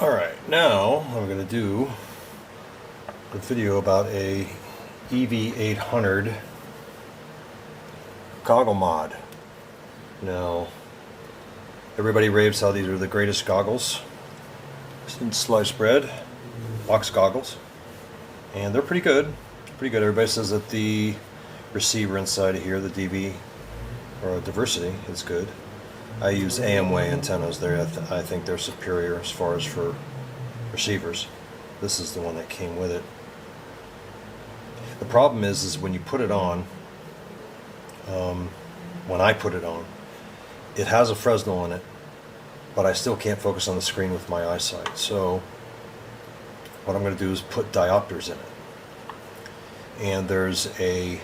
Alright, now I'm going to do a video about a EV800 goggle mod. Now, everybody raves how these are the greatest goggles since sliced bread, box goggles, and they're pretty good. Pretty good. Everybody says that the receiver inside of here, the DV or diversity, is good. I use AMway antennas there. I think they're superior as far as for receivers. This is the one that came with it. The problem is when you put it on, when I put it on, it has a Fresnel in it, but I still can't focus on the screen with my eyesight. So what I'm going to do is put diopters in it. And there's a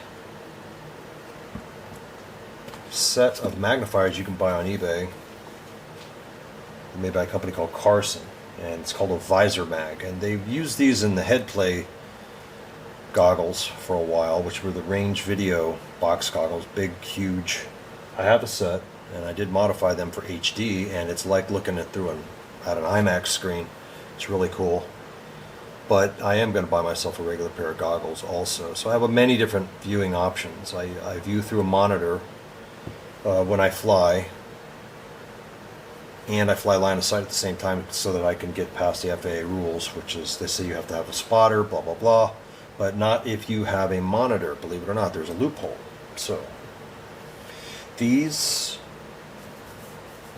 set of magnifiers you can buy on eBay, made by a company called Carson, and it's called a visor mag, and they've used these in the head play goggles for a while, which were the range video box goggles, big, huge. I have a set, and I did modify them for HD, and it's like looking at an IMAX screen. It's really cool. But I am going to buy myself a regular pair of goggles also. So I have many different viewing options. I view through a monitor when I fly, and I fly line of sight at the same time so that I can get past the FAA rules, which is they say you have to have a spotter, blah blah blah, but not if you have a monitor. Believe it or not, there's a loophole. So these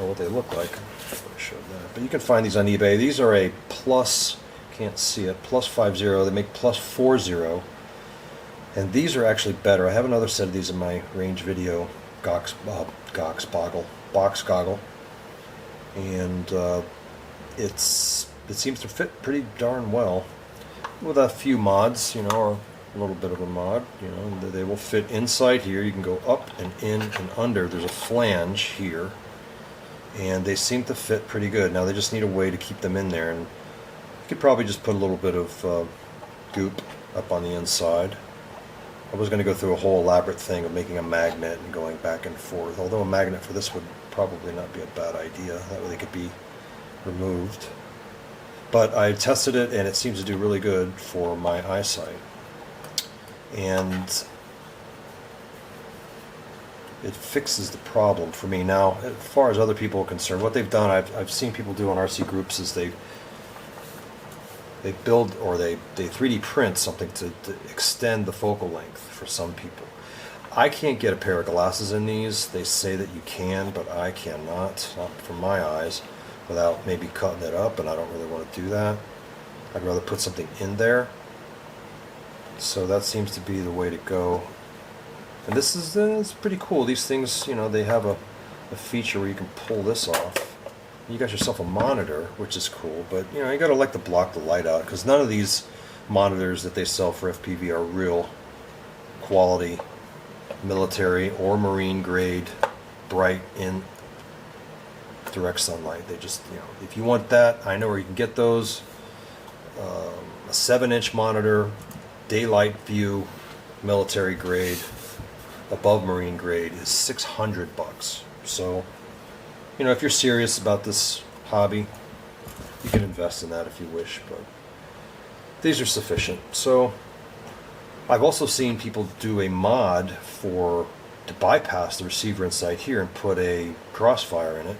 are what they look like. I showed that, but you can find these on eBay. These are a plus, can't see it, plus 50. They make plus 40, and these are actually better. I have another set of these in my range video box goggle, and it seems to fit pretty darn well with a few mods, or a little bit of a mod. They will fit inside here. You can go up and in and under. There's a flange here, and they seem to fit pretty good. Now they just need a way to keep them in there, and you could probably just put a little bit of goop up on the inside. I was going to go through a whole elaborate thing of making a magnet and going back and forth, although a magnet for this would probably not be a bad idea. That way they could be removed. But I tested it, and it seems to do really good for my eyesight. And it fixes the problem for me. Now, as far as other people are concerned, what they've done, I've seen people do on RC groups, is they build, or they 3D print something to extend the focal length for some people. I can't get a pair of glasses in these. They say that you can, but I cannot, not from my eyes, without maybe cutting it up, and I don't really want to do that. I'd rather put something in there. So that seems to be the way to go. And this is it's pretty cool. These things, they have a feature where you can pull this off. You got yourself a monitor, which is cool, but you got to like to block the light out, because none of these monitors that they sell for FPV are real quality military or marine grade bright in direct sunlight. They just, if you want that, I know where you can get those. A 7-inch monitor, daylight view, military grade, above marine grade, is $600. So if you're serious about this hobby, you can invest in that if you wish, but these are sufficient. So I've also seen people do a mod to bypass the receiver inside here and put a crossfire in it,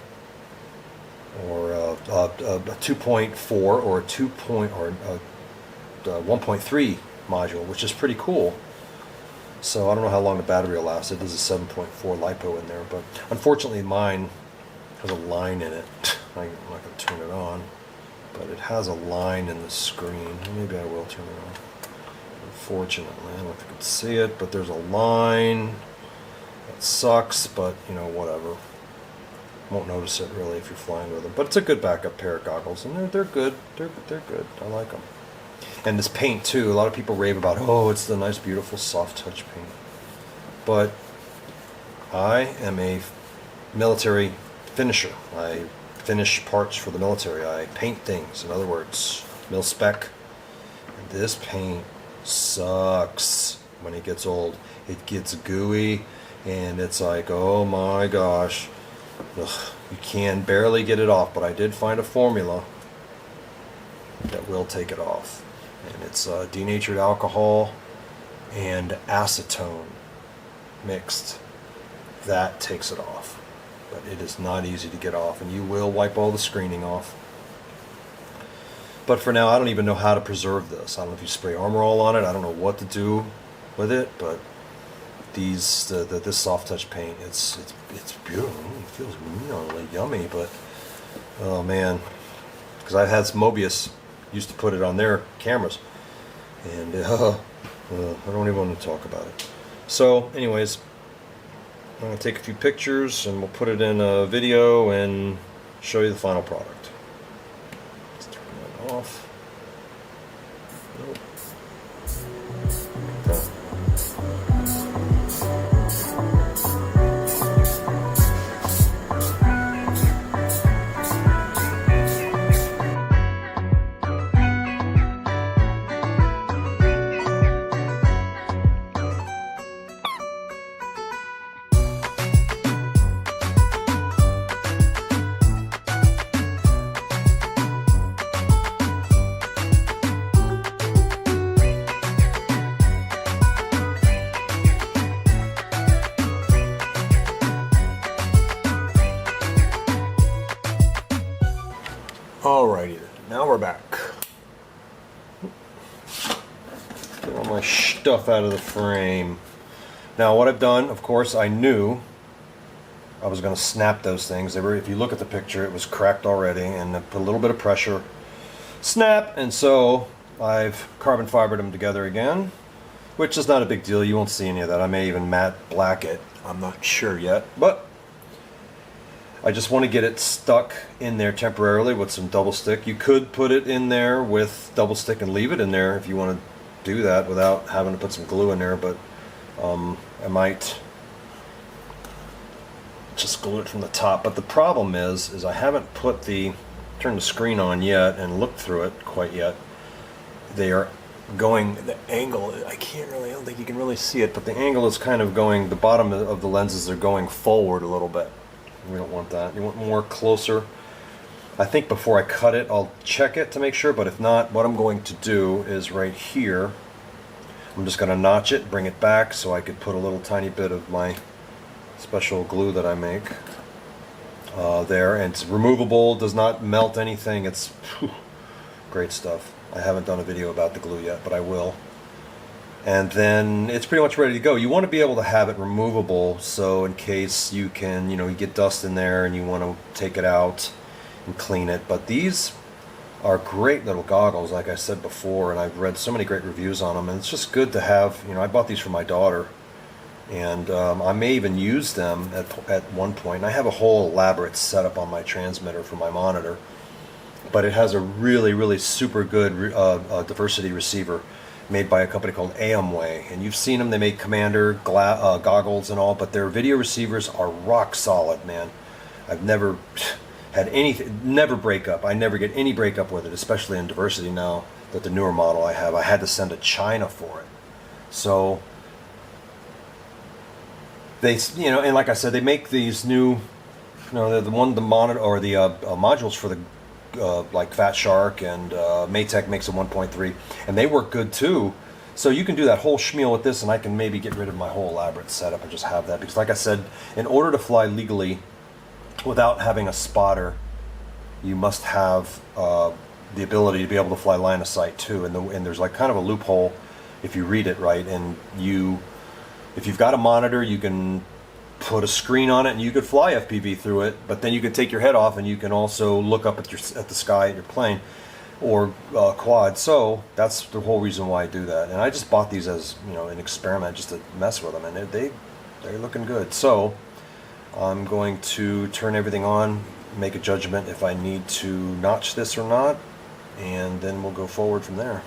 or a 2.4 or a 1.3 module, which is pretty cool. So I don't know how long the battery will last. It is a 7.4 LiPo in there, but unfortunately mine has a line in it. I'm not going to turn it on, but it has a line in the screen. Maybe I will turn it on. Unfortunately, I don't know if you can see it, but there's a line. That sucks, but whatever. Won't notice it really if you're flying with them. But it's a good backup pair of goggles, and they're good. They're good. I like them. And this paint too. A lot of people rave about, it's the nice, beautiful, soft touch paint. But I am a military finisher. I finish parts for the military. I paint things, in other words, mil spec. And this paint sucks when it gets old. It gets gooey, and it's like, oh my gosh. Ugh, you can barely get it off, but I did find a formula that will take it off. And it's denatured alcohol and acetone mixed. That takes it off. But it is not easy to get off, and you will wipe all the screening off. But for now, I don't even know how to preserve this. I don't know if you spray Armor All on it. I don't know what to do with it, but this soft touch paint, it's beautiful. It feels really yummy, but oh man, because I've had some Mobius used to put it on their cameras, and I don't even want to talk about it. So, anyways, I'm going to take a few pictures and we'll put it in a video and show you the final product. Let's turn that off. Nope. Okay. Alrighty then, now we're back. Get all my stuff out of the frame. Now what I've done, of course, I knew I was going to snap those things. They were, if you look at the picture, it was cracked already, and I put a little bit of pressure, snap, and so I've carbon fibered them together again, which is not a big deal. You won't see any of that. I may even matte black it. I'm not sure yet, but I just want to get it stuck in there temporarily with some double stick. You could put it in there with double stick and leave it in there if you want to do that without having to put some glue in there, but I might just glue it from the top. But the problem is I haven't turned the screen on yet and looked through it quite yet. They are going, the angle, I don't think you can really see it, but the angle is kind of going, the bottom of the lenses are going forward a little bit. We don't want that. You want more closer. I think before I cut it, I'll check it to make sure, but if not, what I'm going to do is right here, I'm just going to notch it, bring it back so I could put a little tiny bit of my special glue that I make there. And it's removable, does not melt anything. It's great stuff. I haven't done a video about the glue yet, but I will. And then it's pretty much ready to go. You want to be able to have it removable, so in case you can, you get dust in there and you want to take it out and clean it. But these are great little goggles, like I said before, and I've read so many great reviews on them, and it's just good to have. I bought these for my daughter, and I may even use them at one point. And I have a whole elaborate setup on my transmitter for my monitor, but it has a really, really super good diversity receiver made by a company called Amway, and you've seen them. They make Commander goggles and all, but their video receivers are rock solid, man. I've never had anything, never break up. I never get any breakup with it, especially in diversity now that the newer model I have. I had to send to China for it. So they, and like I said, they make these new, the monitor or the modules for the like Fat Shark, and Maytech makes a 1.3, and they work good too. So you can do that whole schmeal with this, and I can maybe get rid of my whole elaborate setup and just have that, because like I said, in order to fly legally without having a spotter, you must have the ability to be able to fly line of sight too, and there's like kind of a loophole if you read it right, and if you've got a monitor, you can put a screen on it and you could fly FPV through it, but then you could take your head off and you can also look up at the sky at your plane or quad. So that's the whole reason why I do that. And I just bought these as an experiment, just to mess with them, and they're looking good. So I'm going to turn everything on, make a judgment if I need to notch this or not, and then we'll go forward from there.